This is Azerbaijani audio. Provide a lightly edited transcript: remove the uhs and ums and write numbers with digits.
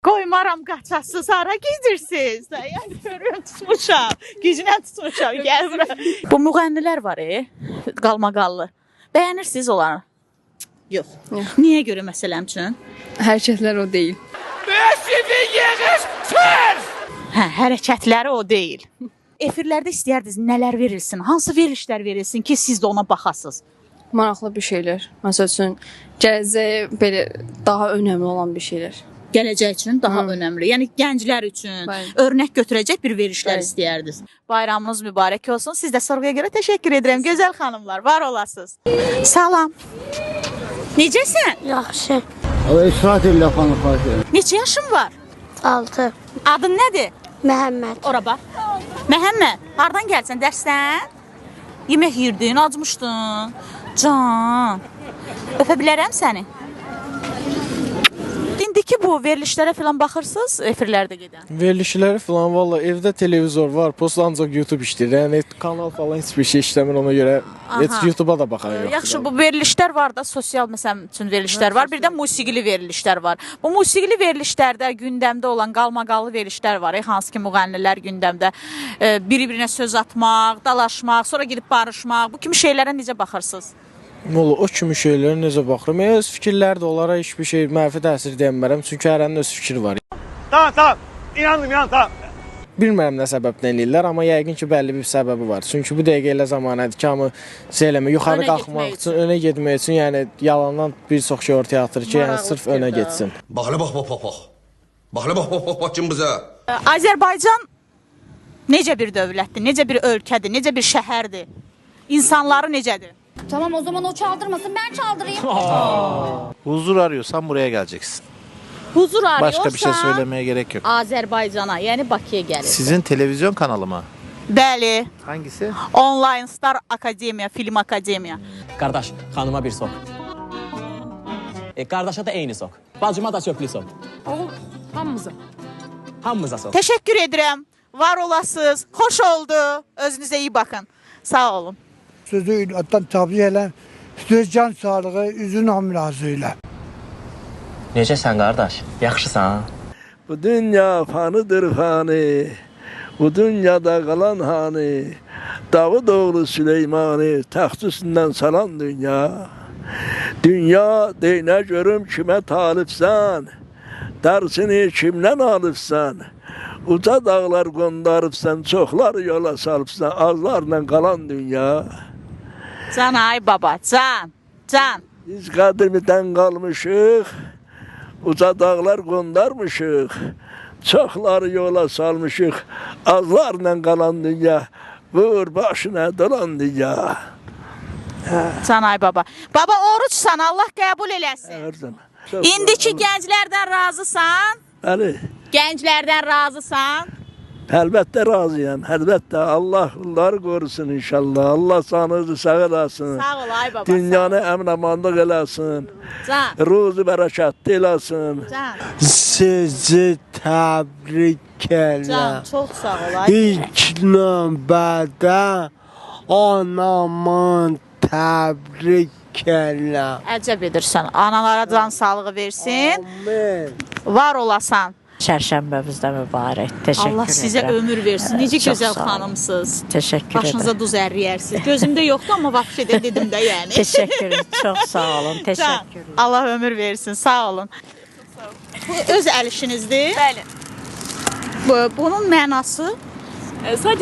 Qoymaram qaçasız, hara gedirsiz? Yəni görürəm tutmuşam, gücünə tutmuşam, gəl bura. Bu müğənnilər var, qalmaqallı. Bəyənirsiniz onları? Yox. Niyə görə məsələm üçün? Hərəkətlər o deyil. Hə, hərəkətləri o deyil. Efirlərdə istəyərdiniz nələr verilsin, hansı verilişlər verilsin ki, siz də ona baxasınız? Maraqlı bir şeylər. Məsəl üçün, gələcəyə belə daha önəmli olan bir şeylər. Gələcək üçün daha önəmli. Yəni gənclər üçün örnək götürəcək bir verilişlər istəyərdiniz. Bayramınız mübarək olsun. Siz də sorğuya görə təşəkkür edirəm. Gözəl xanımlar, var olasınız. Salam. Necəsən? Yaxşı. İsrat ilə xanım. Neçə yaşın var? 6. Adın nədir? Məhəmməd. Ora bax. Məhəmməd, hardan gəlsən? Dərsdən? Yemək yerdin, acmışdın. Can. Öpə bilərəm səni. İndiki bu verilişlərə falan baxırsınız, efirlərdə gedən? Verilişləri falan valla evdə televizor var, post ancaq YouTube işləyir. Yəni kanal falan heç bir şey işləmir, ona görə heç YouTube'a da baxan yoxdur. Yaxşı, bu verilişlər var da, sosial məsələn üçün verilişlər var, bir də musiqili verilişlər var. Bu musiqili verilişlərdə gündəmdə olan qalmaqallı verilişlər var, hansı ki müğənnilər gündəmdə bir-birinə söz atmaq, dalaşmaq, sonra gedib barışmaq, bu kimi şeylərə necə baxırsınız? Valla o kimi şeylərə necə baxıram? Öz fikirlər də onlara heç bir şey mənfi təsir deyəmərəm, çünki hərənin öz fikri var. Tamam, inandım, tamam. Bilmirəm nə səbəbdən eləyirlər, amma yəqin ki, bəlli bir səbəbi var. Çünki bu dəqiqə elə zamanədir ki, hamı eləmə, yuxarı qalxmaq üçün, önə getmək üçün, yəni yalandan bir çox şey ortaya atır ki, yəni sırf önə getsin. Bax, bax. Bax, kim bizə? Azərbaycan necə bir dövlətdir, necə bir ölkədir, necə bir şəhərdir? İnsanları necədir? Tamam o zaman o çaldırmasın, ben çaldırayım. Huzur arıyorsan buraya geleceksin. Huzur arıyorsan Başka bir şey söylemeye gerek yok. Azərbaycana, yəni Bakıya gəlir. Sizin televizyon kanalı mı? Bəli. Hangisi? Online Star Akademiya, Film Akademiya. Qardaş, xanıma bir sok. Qardaşa da eyni sok. Bacıma da çöplü sok. Oğul, hamımıza. Hamımıza sok. Təşəkkür edirəm. Var olasınız. Xoş oldu. Özünüzə iyi baxın. Sağ olun. Sözü ünvatdan təbliğ eləm, söz can sağlığı, üzün amrazı ilə. Necəsən qardaş? Yaxşısan? Bu dünya fanıdır fani, bu dünyada qalan hani, Davud oğlu Süleymanı taxt üstündən salan dünya. Dünya deynə görüm kimə talibsən, dərsini kimdən alıbsan, uca dağlar qondarıbsan, çoxlar yola salıbsan, azlarla qalan dünya. Can ay baba, can. Biz qədrimdən qalmışıq, uca dağlar qondarmışıq, çoxları yola salmışıq, azlarla qalan dünya, vur başına dolan dünya. Can ay baba. Baba oruçsan, Allah qəbul eləsin. İndiki gənclərdən razısan? Bəli. Gənclərdən razısan? Əlbəttə razıyam, əlbəttə. Allah onları qorusun inşallah. Allah sanınızı sağ eləsin. Sağ ol ay baba. Dünyanı əmin-amandıq eləsin. Can. Ruzu bərəkətli eləsin. Can. Sizi təbrik eləm. Can, çox sağ ol ay. İlk növbədə anamın təbrik eləm. Əcəb edirsən. Analara can sağlığı versin. Amin. Var olasan. Çərşənbəmizdə mübarək. Təşəkkür Allah sizə edirəm. ömür versin. Necə Çox gözəl sağ olun. xanımsınız. Təşəkkür Başınıza edirəm. duz əriyərsiniz. Gözümdə yoxdur, amma vəbşə də dedim də yəni. Təşəkkür edirəm. Çox sağ olun. Can, Təşəkkür edirəm. Allah ömür versin. Sağ olun. Bu öz əl işinizdir? Bəli. Bunun mənası? Sadəcə